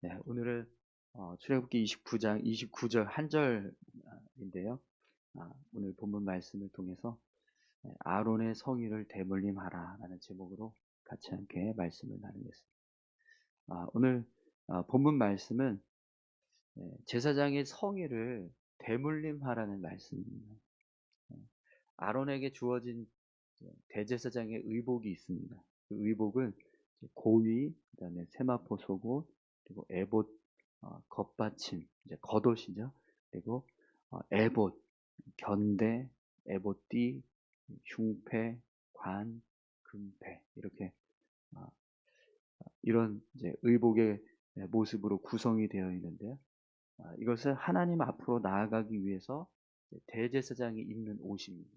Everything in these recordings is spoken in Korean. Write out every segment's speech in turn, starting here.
네, 오늘은 출애굽기 29장 29절 한 절인데요. 오늘 본문 말씀을 통해서 아론의 성의를 대물림하라라는 제목으로 같이 함께 말씀을 나누겠습니다. 오늘 본문 말씀은 제사장의 성의를 대물림하라는 말씀입니다. 예, 아론에게 주어진 대제사장의 의복이 있습니다. 그 의복은 고위, 그다음에 세마포 속옷, 그리고 에봇 겉받침, 이제 겉옷이죠. 그리고 에봇, 견대, 에봇띠, 흉패, 관, 금패 이렇게 어, 이런 이제 의복의 모습으로 구성이 되어 있는데요. 이것은 하나님 앞으로 나아가기 위해서 대제사장이 입는 옷입니다.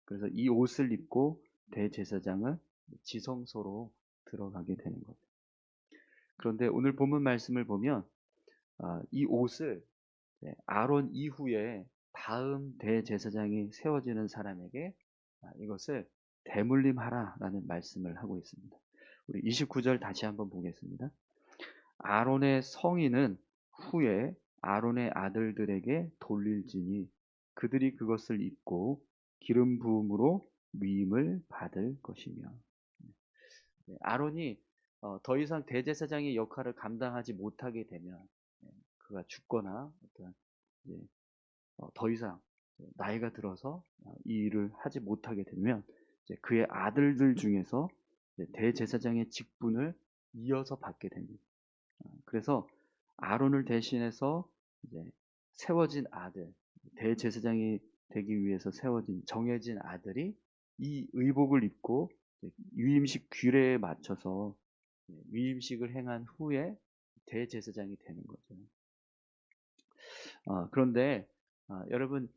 그래서 이 옷을 입고 대제사장은 지성소로 들어가게 되는 거죠. 그런데 오늘 본문 말씀을 보면 이 옷을 아론 이후에 다음 대제사장이 세워지는 사람에게 이것을 대물림하라라는 말씀을 하고 있습니다. 우리 29절 다시 한번 보겠습니다. 아론의 성인은 후에 아론의 아들들에게 돌릴지니 그들이 그것을 입고 기름 부음으로 위임을 받을 것이며. 아론이 더 이상 대제사장의 역할을 감당하지 못하게 되면 그가 죽거나 어떤 더 이상 나이가 들어서 이 일을 하지 못하게 되면 그의 아들들 중에서 대제사장의 직분을 이어서 받게 됩니다. 그래서 아론을 대신해서 이제 세워진 아들, 대제사장이 되기 위해서 세워진 정해진 아들이 이 의복을 입고 위임식 규례에 맞춰서 위임식을 행한 후에 대제사장이 되는 거죠. 그런데 여러분,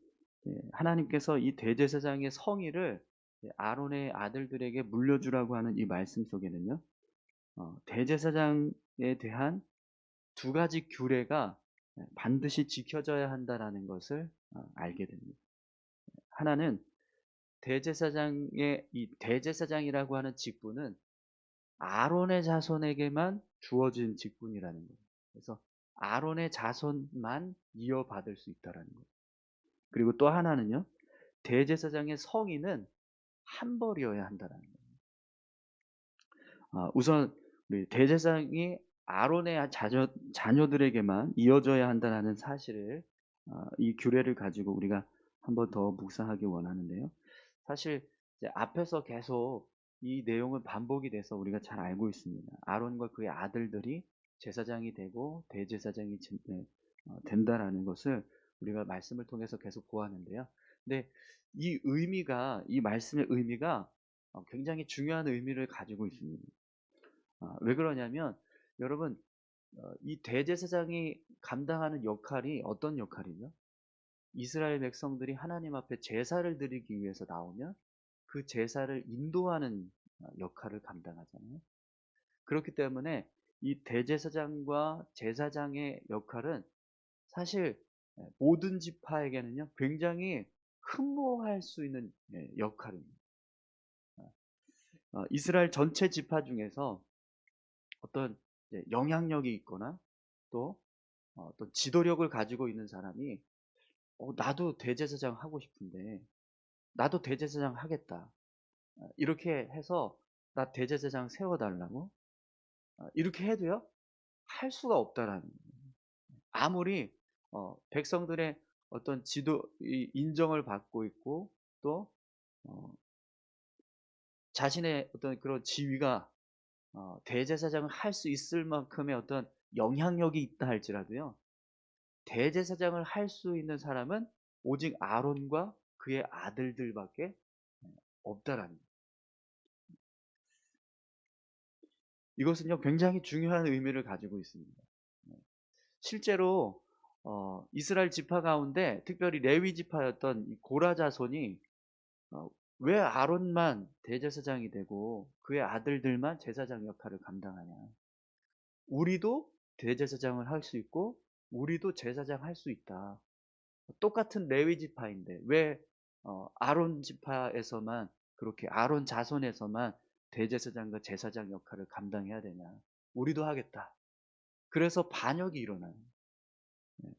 하나님께서 이 대제사장의 성의를 아론의 아들들에게 물려주라고 하는 이 말씀 속에는요, 대제사장에 대한 두 가지 규례가 반드시 지켜져야 한다라는 것을 알게 됩니다. 하나는 대제사장의 이 대제사장이라고 하는 직분은 아론의 자손에게만 주어진 직분이라는 거예요. 그래서 아론의 자손만 이어받을 수 있다라는 거예요. 그리고 또 하나는요, 대제사장의 성의는 한 벌이어야 한다라는 거예요. 우선 우리 대제사장이 아론의 자녀들에게만 이어져야 한다는 사실을 이 규례를 가지고 우리가 한 번 더 묵상하기 원하는데요. 사실 이제 앞에서 계속 이 내용은 반복이 돼서 우리가 잘 알고 있습니다. 아론과 그의 아들들이 제사장이 되고 대제사장이 된다라는 것을 우리가 말씀을 통해서 계속 보았는데요. 근데 이 말씀의 의미가 굉장히 중요한 의미를 가지고 있습니다. 왜 그러냐면 여러분, 이 대제사장이 감당하는 역할이 어떤 역할이죠? 이스라엘 백성들이 하나님 앞에 제사를 드리기 위해서 나오면 그 제사를 인도하는 역할을 감당하잖아요. 그렇기 때문에 이 대제사장과 제사장의 역할은 사실 모든 지파에게는요 굉장히 흠모할 수 있는 역할입니다. 이스라엘 전체 지파 중에서 어떤 영향력이 있거나 또 어떤 지도력을 가지고 있는 사람이 나도 대제사장 하고 싶은데 나도 대제사장 하겠다. 이렇게 해서 나 대제사장 세워달라고 이렇게 해도요 할 수가 없다라는 거예요. 아무리 백성들의 어떤 인정을 받고 있고 또 어, 자신의 어떤 그런 지위가 대제사장을 할 수 있을 만큼의 어떤 영향력이 있다 할지라도요. 대제사장을 할 수 있는 사람은 오직 아론과 그의 아들들밖에 없다라는 거예요. 이것은요 굉장히 중요한 의미를 가지고 있습니다. 실제로 이스라엘 지파 가운데 특별히 레위 지파였던 이 고라 자손이 어, 왜 아론만 대제사장이 되고 그의 아들들만 제사장 역할을 감당하냐? 우리도 대제사장을 할 수 있고 우리도 제사장 할 수 있다. 똑같은 레위 지파인데 왜 아론 지파에서만 그렇게 아론 자손에서만 대제사장과 제사장 역할을 감당해야 되냐? 우리도 하겠다. 그래서 반역이 일어나요. 예.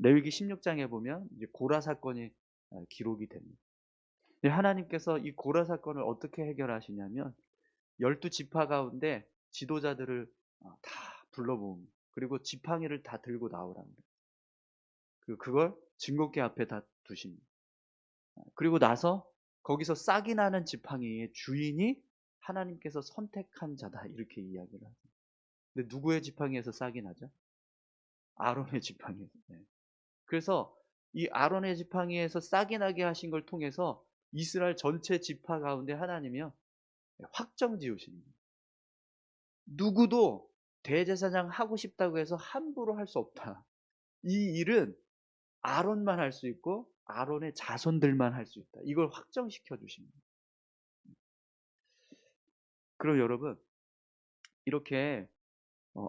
레위기 16장에 보면 이제 고라 사건이 기록이 됩니다. 근데 하나님께서 이 고라 사건을 어떻게 해결하시냐면 12 지파 가운데 지도자들을 다 불러 모읍니다. 그리고 지팡이를 다 들고 나오랍니다. 그걸 증거계 앞에 다 두십니다. 그리고 나서 거기서 싹이 나는 지팡이의 주인이 하나님께서 선택한 자다 이렇게 이야기를 하죠. 근데 누구의 지팡이에서 싹이 나죠? 아론의 지팡이에서. 네. 그래서 이 아론의 지팡이에서 싹이 나게 하신 걸 통해서 이스라엘 전체 지파 가운데 하나님이요 확정 지으십니다. 누구도 대제사장 하고 싶다고 해서 함부로 할 수 없다. 이 일은 아론만 할 수 있고 아론의 자손들만 할 수 있다. 이걸 확정시켜 주십니다. 그럼 여러분 이렇게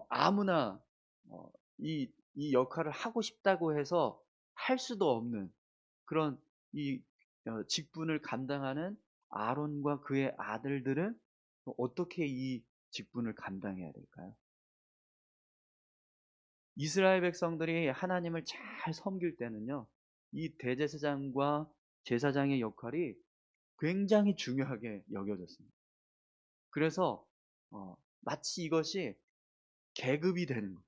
아무나 어 이 역할을 하고 싶다고 해서 할 수도 없는 그런 이 직분을 감당하는 아론과 그의 아들들은 어떻게 이 직분을 감당해야 될까요? 이스라엘 백성들이 하나님을 잘 섬길 때는요. 이 대제사장과 제사장의 역할이 굉장히 중요하게 여겨졌습니다. 그래서 마치 이것이 계급이 되는 거죠.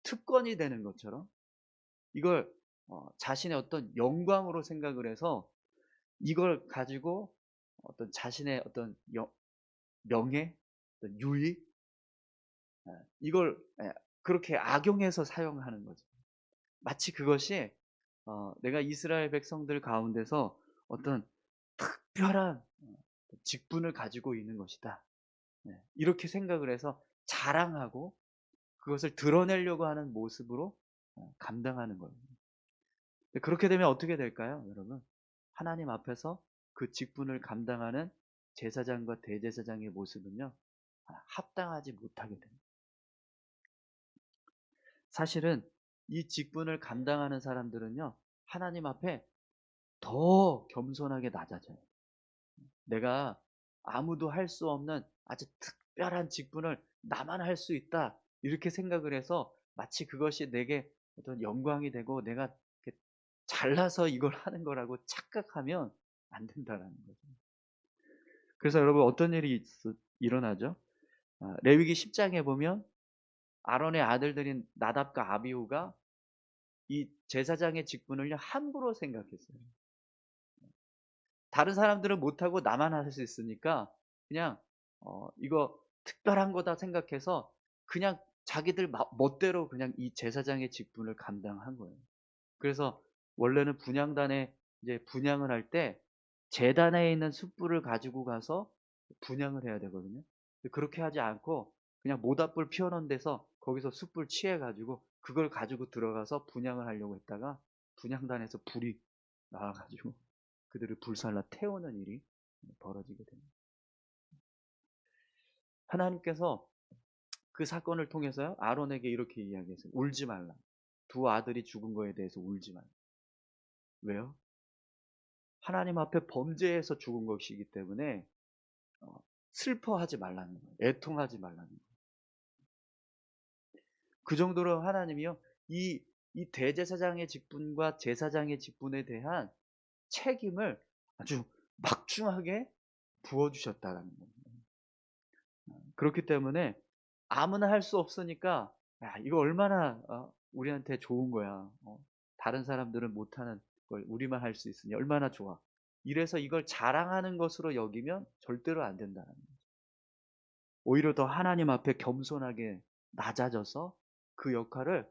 특권이 되는 것처럼 이걸 자신의 어떤 영광으로 생각을 해서 이걸 가지고 어떤 자신의 어떤 명예, 어떤 유익 이걸 그렇게 악용해서 사용하는 거죠. 마치 그것이 내가 이스라엘 백성들 가운데서 어떤 특별한 직분을 가지고 있는 것이다. 네. 이렇게 생각을 해서 자랑하고 그것을 드러내려고 하는 모습으로 감당하는 거예요. 그렇게 되면 어떻게 될까요, 여러분? 하나님 앞에서 그 직분을 감당하는 제사장과 대제사장의 모습은요, 합당하지 못하게 됩니다. 사실은 이 직분을 감당하는 사람들은요, 하나님 앞에 더 겸손하게 낮아져요. 내가 아무도 할 수 없는 아주 특별한 직분을 나만 할 수 있다. 이렇게 생각을 해서 마치 그것이 내게 어떤 영광이 되고 내가 이렇게 잘나서 이걸 하는 거라고 착각하면 안 된다라는 거죠. 그래서 여러분 어떤 일이 일어나죠? 레위기 10장에 보면 아론의 아들들인 나답과 아비후가 이 제사장의 직분을 함부로 생각했어요. 다른 사람들은 못하고 나만 할 수 있으니까 그냥 이거 특별한 거다 생각해서 그냥 자기들 멋대로 그냥 이 제사장의 직분을 감당한 거예요. 그래서 원래는 분향단에 이제 분향을 할 때 제단에 있는 숯불을 가지고 가서 분향을 해야 되거든요. 그렇게 하지 않고 그냥 모닥불 피워 놓은 데서 거기서 숯불 취해 가지고 그걸 가지고 들어가서 분향을 하려고 했다가 분향단에서 불이 나와 가지고 그들을 불살라 태우는 일이 벌어지게 됩니다. 하나님께서 그 사건을 통해서요 아론에게 이렇게 이야기했어요. 울지 말라. 두 아들이 죽은 거에 대해서 울지 말라. 왜요? 하나님 앞에 범죄해서 죽은 것이기 때문에 슬퍼하지 말라는 거예요. 애통하지 말라는 거예요. 그 정도로 하나님이요 이 대제사장의 직분과 제사장의 직분에 대한 책임을 아주 막중하게 부어주셨다라는 겁니다. 그렇기 때문에 아무나 할 수 없으니까 야 이거 얼마나 우리한테 좋은 거야. 다른 사람들은 못하는 걸 우리만 할 수 있으니 얼마나 좋아. 이래서 이걸 자랑하는 것으로 여기면 절대로 안 된다는 거예요. 오히려 더 하나님 앞에 겸손하게 낮아져서 그 역할을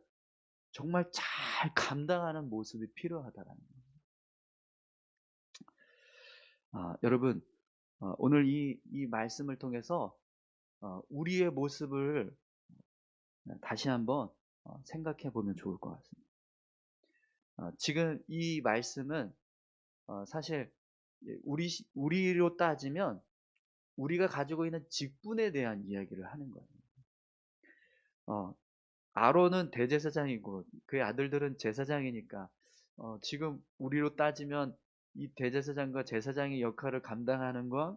정말 잘 감당하는 모습이 필요하다라는 거예요. 여러분 오늘 이 말씀을 통해서 우리의 모습을 다시 한번 생각해 보면 좋을 것 같습니다. 지금 이 말씀은 사실 우리로 따지면 우리가 가지고 있는 직분에 대한 이야기를 하는 거예요. 어, 아론은 대제사장이고 그의 아들들은 제사장이니까 지금 우리로 따지면 이 대제사장과 제사장의 역할을 감당하는 건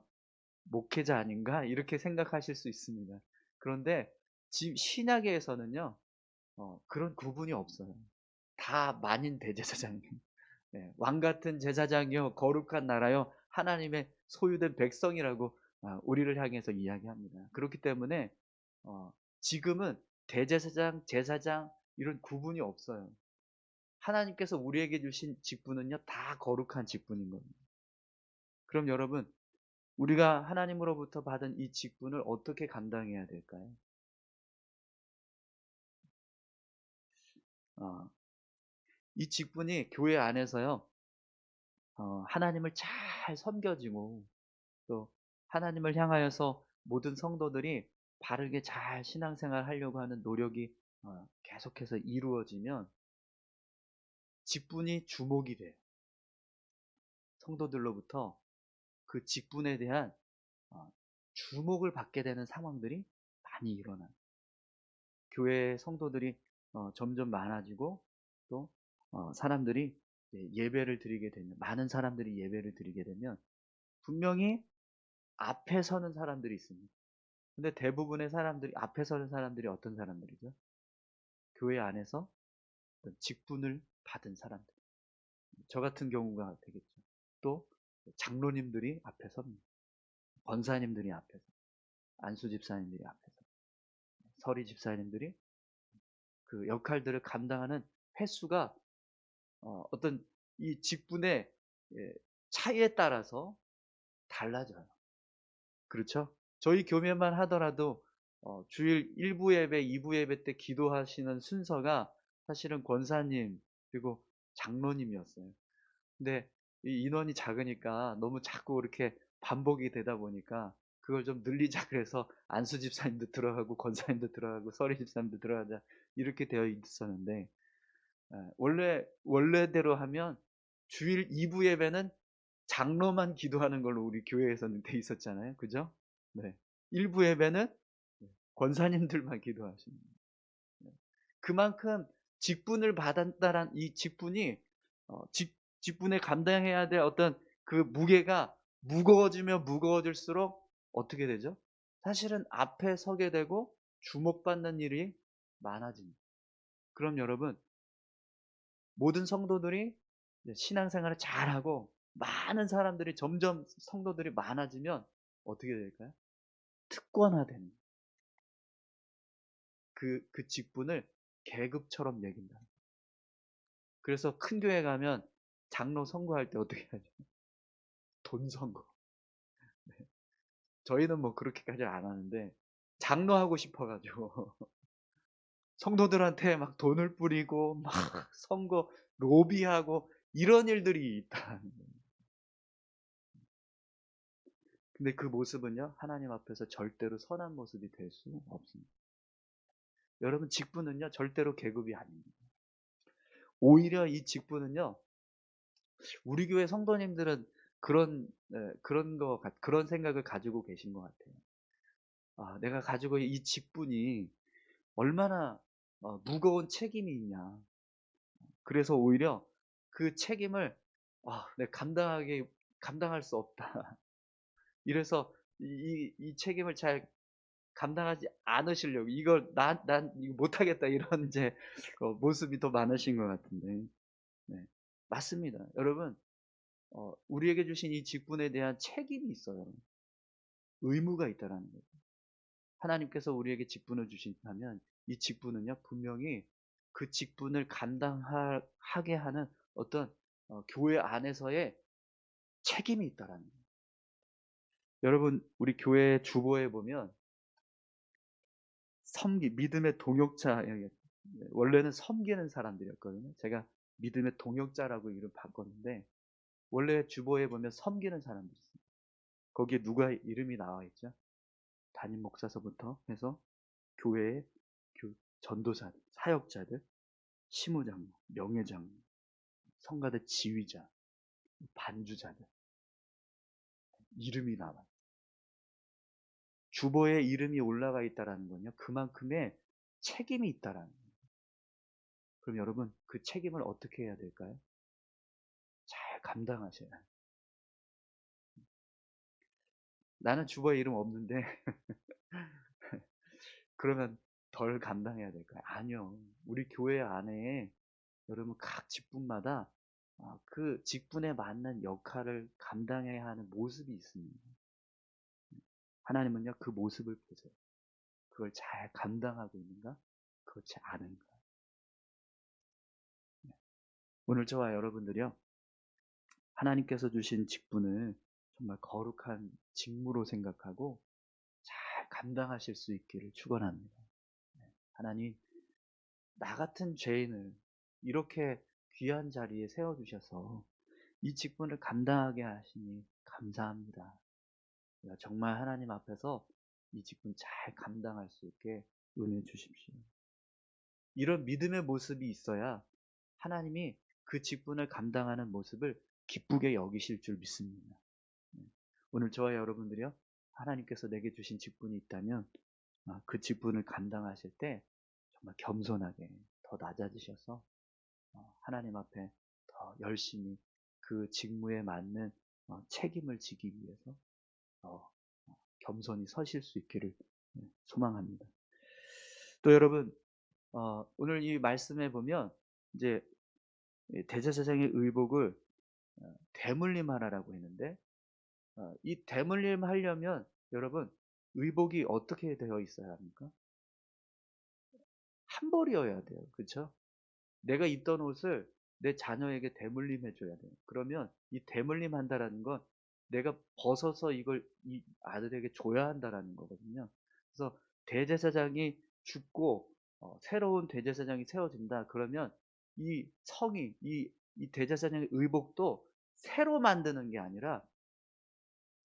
목회자 아닌가 이렇게 생각하실 수 있습니다. 그런데 지금 신약에서는요 그런 구분이 없어요. 다 만인 대제사장이에요. 네, 왕 같은 제사장이요 거룩한 나라요 하나님의 소유된 백성이라고 우리를 향해서 이야기합니다. 그렇기 때문에 지금은 대제사장, 제사장 이런 구분이 없어요. 하나님께서 우리에게 주신 직분은요 다 거룩한 직분인 겁니다. 그럼 여러분 우리가 하나님으로부터 받은 이 직분을 어떻게 감당해야 될까요? 어, 이 직분이 교회 안에서요 하나님을 잘 섬겨지고 또 하나님을 향하여서 모든 성도들이 바르게 잘 신앙생활 하려고 하는 노력이 계속해서 이루어지면 직분이 주목이 돼요. 성도들로부터 그 직분에 대한 주목을 받게 되는 상황들이 많이 일어나요. 교회 성도들이 점점 많아지고 또 사람들이 예배를 드리게 되면 많은 사람들이 예배를 드리게 되면 분명히 앞에 서는 사람들이 있습니다. 근데 대부분의 사람들이 앞에 서는 사람들이 어떤 사람들이죠? 교회 안에서 어떤 직분을 받은 사람들. 저 같은 경우가 되겠죠. 또 장로님들이 앞에 섭니다. 권사님들이 앞에서, 안수 집사님들이 앞에서, 서리 집사님들이 그 역할들을 감당하는 횟수가 어떤 이 직분의 차이에 따라서 달라져요. 그렇죠? 저희 교회만 하더라도 주일 1부 예배, 2부 예배 때 기도하시는 순서가 사실은 권사님 그리고 장로님이었어요. 근데 이 인원이 작으니까 너무 자꾸 이렇게 반복이 되다 보니까 그걸 좀 늘리자 그래서 안수 집사님도 들어가고 권사님도 들어가고 서리 집사님도 들어가자 이렇게 되어 있었는데 원래대로 하면 주일 2부 예배는 장로만 기도하는 걸로 우리 교회에서는 돼 있었잖아요. 그죠? 네. 1부 예배는 권사님들만 기도하십니다. 네. 그만큼 직분을 받았다란 이 직분이 직분에 감당해야 될 어떤 그 무게가 무거워지면 무거워질수록 어떻게 되죠? 사실은 앞에 서게 되고 주목받는 일이 많아집니다. 그럼 여러분 모든 성도들이 신앙생활을 잘하고 많은 사람들이 점점 성도들이 많아지면 어떻게 될까요? 특권화되는 그 직분을 계급처럼 매긴다. 그래서 큰 교회 가면 장로 선거할 때 어떻게 하죠? 돈 선거. 네. 저희는 뭐 그렇게까지 안 하는데 장로 하고 싶어가지고 성도들한테 막 돈을 뿌리고 막 선거 로비하고 이런 일들이 있다는 거예요. 근데 그 모습은요 하나님 앞에서 절대로 선한 모습이 될 수 없습니다. 여러분 직분은요 절대로 계급이 아닙니다. 오히려 이 직분은요 우리 교회 성도님들은 그런 생각을 가지고 계신 것 같아요. 내가 가지고 이 직분이 얼마나 무거운 책임이 있냐. 그래서 오히려 그 책임을 내가 감당할 수 없다. 이래서 이 책임을 잘 감당하지 않으시려고 이걸 난 이거 못하겠다 이런 이제 모습이 더 많으신 것 같은데, 네, 맞습니다. 여러분 우리에게 주신 이 직분에 대한 책임이 있어요. 의무가 있다라는 거죠. 하나님께서 우리에게 직분을 주신다면 이 직분은요 분명히 그 직분을 감당하게 하는 어떤 교회 안에서의 책임이 있다라는 거예요. 여러분 우리 교회 주보에 보면 믿음의 동역자 원래는 섬기는 사람들이었거든요. 제가 믿음의 동역자라고 이름 바꿨는데 원래 주보에 보면 섬기는 사람들이 있습니다. 거기에 누가 이름이 나와 있죠? 담임 목사서부터 해서 교회의 전도사들, 사역자들, 시무장로, 명예장로, 성가대 지휘자, 반주자들 이름이 나와요. 주보에 이름이 올라가 있다라는 건요. 그만큼의 책임이 있다라는 거예요. 그럼 여러분 그 책임을 어떻게 해야 될까요? 잘 감당하셔야 해요. 나는 주보에 이름 없는데 그러면 덜 감당해야 될까요? 아니요. 우리 교회 안에 여러분 각 직분마다 그 직분에 맞는 역할을 감당해야 하는 모습이 있습니다. 하나님은요, 그 모습을 보세요. 그걸 잘 감당하고 있는가? 그렇지 않은가? 오늘 저와 여러분들이요, 하나님께서 주신 직분을 정말 거룩한 직무로 생각하고 잘 감당하실 수 있기를 축원합니다. 하나님, 나 같은 죄인을 이렇게 귀한 자리에 세워주셔서 이 직분을 감당하게 하시니 감사합니다. 내가 정말 하나님 앞에서 이 직분 잘 감당할 수 있게 은혜 주십시오. 이런 믿음의 모습이 있어야 하나님이 그 직분을 감당하는 모습을 기쁘게 여기실 줄 믿습니다. 오늘 저와 여러분들이요, 하나님께서 내게 주신 직분이 있다면 그 직분을 감당하실 때 정말 겸손하게 더 낮아지셔서 하나님 앞에 더 열심히 그 직무에 맞는 책임을 지기 위해서 더 겸손히 서실 수 있기를 소망합니다. 또 여러분, 오늘 이 말씀에 보면 이제 대제사장의 의복을 대물림하라라고 했는데, 이 대물림 하려면 여러분 의복이 어떻게 되어 있어야 합니까? 한 벌이어야 돼요. 그렇죠? 내가 입던 옷을 내 자녀에게 대물림해 줘야 돼요. 그러면 이 대물림 한다라는 건 내가 벗어서 이걸 이 아들에게 줘야 한다라는 거거든요. 그래서 대제사장이 죽고 새로운 대제사장이 세워진다. 그러면 이 성이 이 대제사장의 의복도 새로 만드는 게 아니라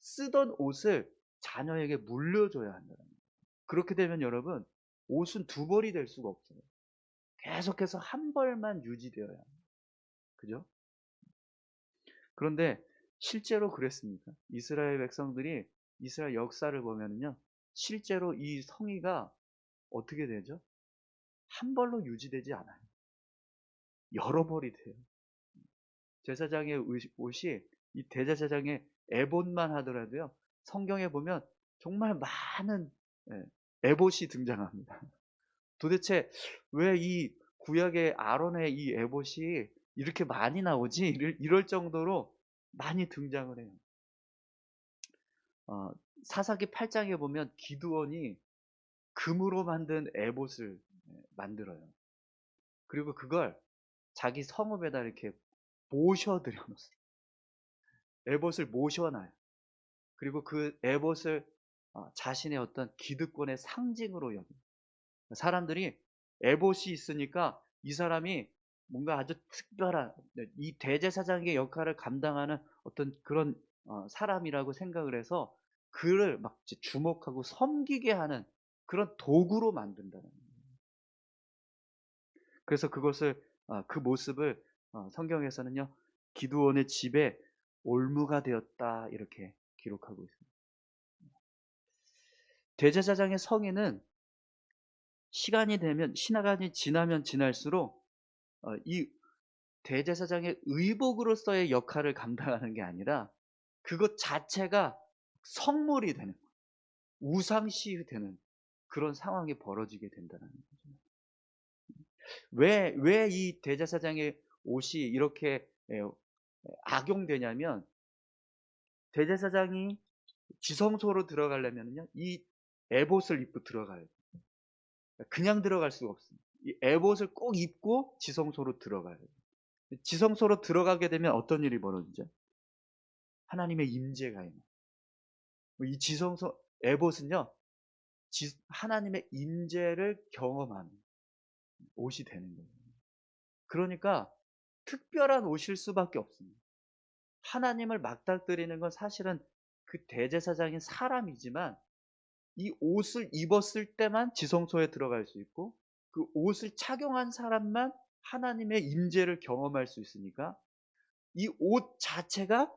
쓰던 옷을 자녀에게 물려줘야 한다는 거예요. 그렇게 되면 여러분 옷은 두 벌이 될 수가 없어요. 계속해서 한 벌만 유지되어야 합니다. 그죠? 그런데 실제로 그랬습니까? 이스라엘 백성들이 이스라엘 역사를 보면요, 실제로 이 성의가 어떻게 되죠? 한 벌로 유지되지 않아요. 여러 벌이 돼요. 제사장의 옷이 이 대제사장의 에봇만 하더라도요, 성경에 보면 정말 많은 예, 에봇이 등장합니다. 도대체 왜 이 구약의 아론의 이 에봇이 이렇게 많이 나오지? 이럴 정도로 많이 등장을 해요. 사사기 8장에 보면 기드온이 금으로 만든 에봇을 만들어요. 그리고 그걸 자기 성읍에다 이렇게 모셔드려 놓습니다. 에봇을 모셔놔요. 그리고 그 에봇을 자신의 어떤 기득권의 상징으로 여깁니다. 사람들이 에봇이 있으니까 이 사람이 뭔가 아주 특별한 이 대제사장의 역할을 감당하는 어떤 그런 사람이라고 생각을 해서 그를 막 주목하고 섬기게 하는 그런 도구로 만든다는 거예요. 그래서 그것을 그 모습을 성경에서는요, 기드온의 집에 올무가 되었다 이렇게 기록하고 있습니다. 대제사장의 성에는 시간이 지나면 지날수록 이 대제사장의 의복으로서의 역할을 감당하는 게 아니라 그것 자체가 성물이 되는, 우상시 되는 그런 상황이 벌어지게 된다는 거죠. 왜 이 대제사장의 옷이 이렇게 악용되냐면, 대제사장이 지성소로 들어가려면요, 이 에봇을 입고 들어가야 돼요. 그냥 들어갈 수가 없습니다. 이 에봇을 꼭 입고 지성소로 들어가야 돼요. 지성소로 들어가게 되면 어떤 일이 벌어지죠? 하나님의 임재가 있는. 이 지성소 에봇은요, 하나님의 임재를 경험하는 옷이 되는 거예요. 그러니까 특별한 옷일 수밖에 없습니다. 하나님을 맞닥뜨리는 건 사실은 그 대제사장인 사람이지만 이 옷을 입었을 때만 지성소에 들어갈 수 있고 그 옷을 착용한 사람만 하나님의 임재를 경험할 수 있으니까 이 옷 자체가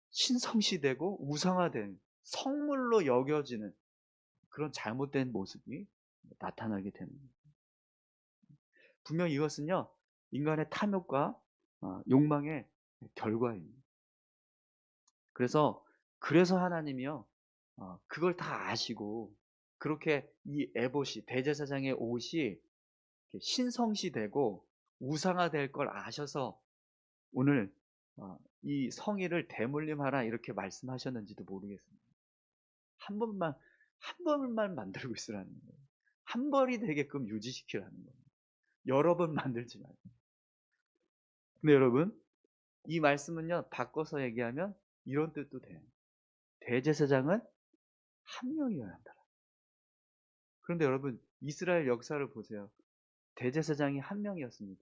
신성시되고 우상화된 성물로 여겨지는 그런 잘못된 모습이 나타나게 되는 거예요. 분명 이것은요, 인간의 탐욕과 욕망의 결과입니다. 그래서 하나님이요, 그걸 다 아시고 그렇게 이 에봇이 대제사장의 옷이 신성시되고 우상화될 걸 아셔서 오늘 이 성의를 대물림하라 이렇게 말씀하셨는지도 모르겠습니다. 한 번만 한 번만 만들고 있으라는 거예요. 한 벌이 되게끔 유지시키라는 거예요. 여러 번 만들지 말고. 근데 여러분 이 말씀은요 바꿔서 얘기하면 이런 뜻도 돼요. 대제사장은 한 명이어야 한다. 그런데 여러분 이스라엘 역사를 보세요. 대제사장이 한 명이었습니다.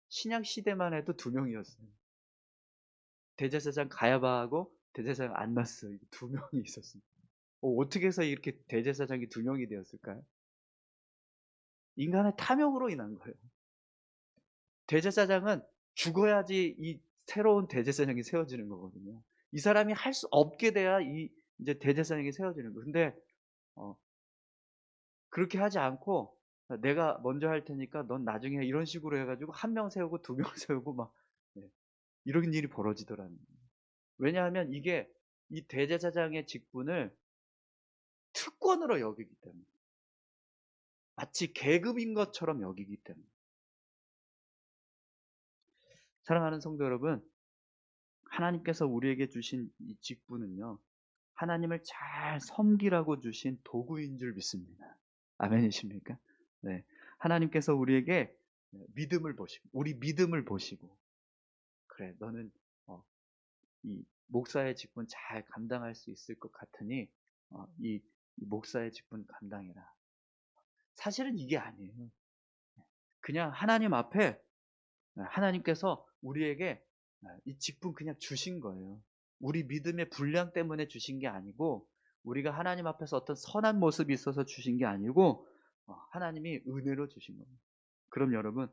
신약 시대만 해도 두 명이었어요. 대제사장 가야바하고 대제사장 안나스 두 명이 있었습니다. 어떻게 해서 이렇게 대제사장이 두 명이 되었을까요? 인간의 탐욕으로 인한 거예요. 대제사장은 죽어야지 이 새로운 대제사장이 세워지는 거거든요. 이 사람이 할 수 없게 돼야 이 이제 대제사장이 세워지는 거예요. 근데 그렇게 하지 않고 내가 먼저 할 테니까 넌 나중에 이런 식으로 해가지고 한 명 세우고 두 명 세우고 막 이런 일이 벌어지더라는 거예요. 왜냐하면 이게 이 대제사장의 직분을 특권으로 여기기 때문에 마치 계급인 것처럼 여기기 때문에. 사랑하는 성도 여러분, 하나님께서 우리에게 주신 이 직분은요 하나님을 잘 섬기라고 주신 도구인 줄 믿습니다. 아멘이십니까? 네, 하나님께서 우리에게 믿음을 보시고 우리 믿음을 보시고 그래 너는 이 목사의 직분 잘 감당할 수 있을 것 같으니 이 목사의 직분 감당해라. 사실은 이게 아니에요. 그냥 하나님 앞에 하나님께서 우리에게 이 직분 그냥 주신 거예요. 우리 믿음의 분량 때문에 주신 게 아니고 우리가 하나님 앞에서 어떤 선한 모습이 있어서 주신 게 아니고 하나님이 은혜로 주신 겁니다. 그럼 여러분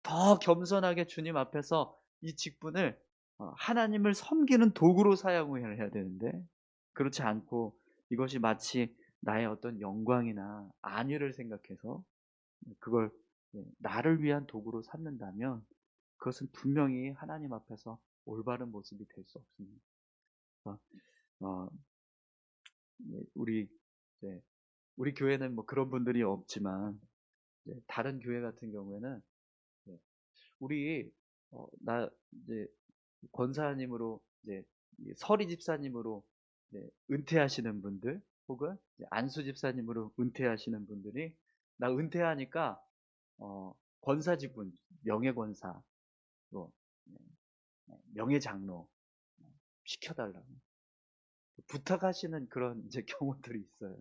더 겸손하게 주님 앞에서 이 직분을 하나님을 섬기는 도구로 사용을 해야 되는데 그렇지 않고 이것이 마치 나의 어떤 영광이나 안위를 생각해서 그걸 나를 위한 도구로 삼는다면 그것은 분명히 하나님 앞에서 올바른 모습이 될 수 없습니다. 어, 우리 우리 교회는 뭐 그런 분들이 없지만 다른 교회 같은 경우에는 우리 나 이제 권사님으로 이제 서리 집사님으로 은퇴하시는 분들 혹은 안수 집사님으로 은퇴하시는 분들이 나 은퇴하니까 권사 직분 명예권사 또 명예장로 시켜달라고 부탁하시는 그런 이제 경우들이 있어요.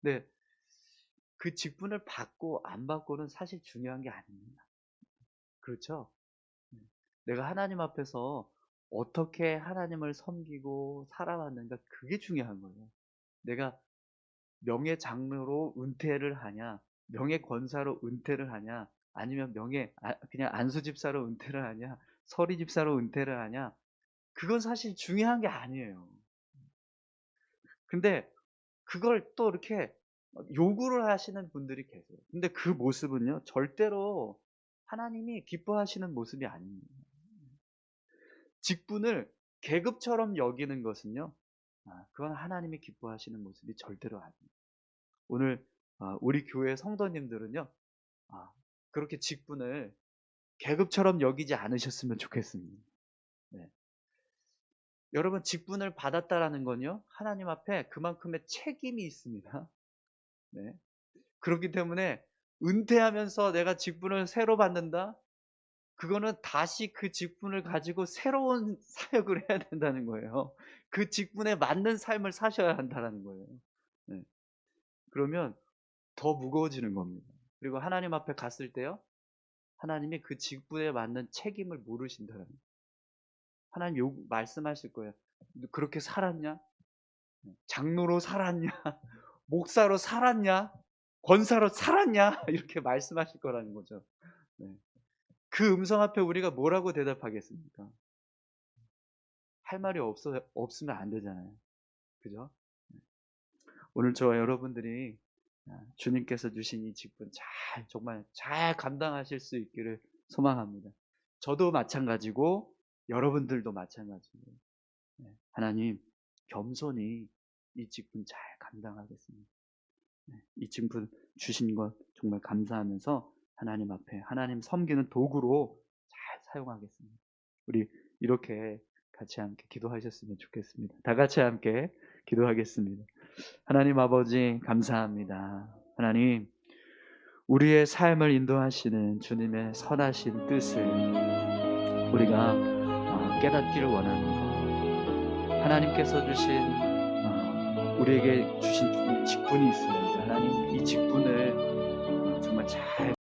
근데 그 직분을 받고 안 받고는 사실 중요한 게 아닙니다. 그렇죠? 내가 하나님 앞에서 어떻게 하나님을 섬기고 살아왔는가 그게 중요한 거예요. 내가 명예장로로 은퇴를 하냐, 명예권사로 은퇴를 하냐, 아니면 그냥 안수집사로 은퇴를 하냐, 서리집사로 은퇴를 하냐, 그건 사실 중요한 게 아니에요. 근데 그걸 또 이렇게 요구를 하시는 분들이 계세요. 근데 그 모습은요, 절대로 하나님이 기뻐하시는 모습이 아닙니다. 직분을 계급처럼 여기는 것은요, 그건 하나님이 기뻐하시는 모습이 절대로 아닙니다. 오늘 우리 교회 성도님들은요, 그렇게 직분을 계급처럼 여기지 않으셨으면 좋겠습니다. 네. 여러분 직분을 받았다라는 건요, 하나님 앞에 그만큼의 책임이 있습니다. 네. 그렇기 때문에 은퇴하면서 내가 직분을 새로 받는다? 그거는 다시 그 직분을 가지고 새로운 사역을 해야 된다는 거예요. 그 직분에 맞는 삶을 사셔야 한다는 거예요. 네. 그러면 더 무거워지는 겁니다. 그리고 하나님 앞에 갔을 때요, 하나님이 그 직분에 맞는 책임을 물으신다는 거예요. 하나님 말씀하실 거예요. 너 그렇게 살았냐? 장로로 살았냐? 목사로 살았냐? 권사로 살았냐? 이렇게 말씀하실 거라는 거죠. 네. 그 음성 앞에 우리가 뭐라고 대답하겠습니까? 할 말이 없으면 안 되잖아요. 그죠? 오늘 저와 여러분들이 주님께서 주신 이 직분 정말 잘 감당하실 수 있기를 소망합니다. 저도 마찬가지고 여러분들도 마찬가지고 하나님 겸손히 이 직분 잘 감당하겠습니다. 네, 이 직분 주신 것 정말 감사하면서 하나님 앞에 하나님 섬기는 도구로 잘 사용하겠습니다. 우리 이렇게 같이 함께 기도하셨으면 좋겠습니다. 다 같이 함께 기도하겠습니다. 하나님 아버지 감사합니다. 하나님 우리의 삶을 인도하시는 주님의 선하신 뜻을 우리가 깨닫기를 원합니다. 하나님께서 주신 우리에게 주신 직분이 있습니다. 하나님 이 직분을 정말 잘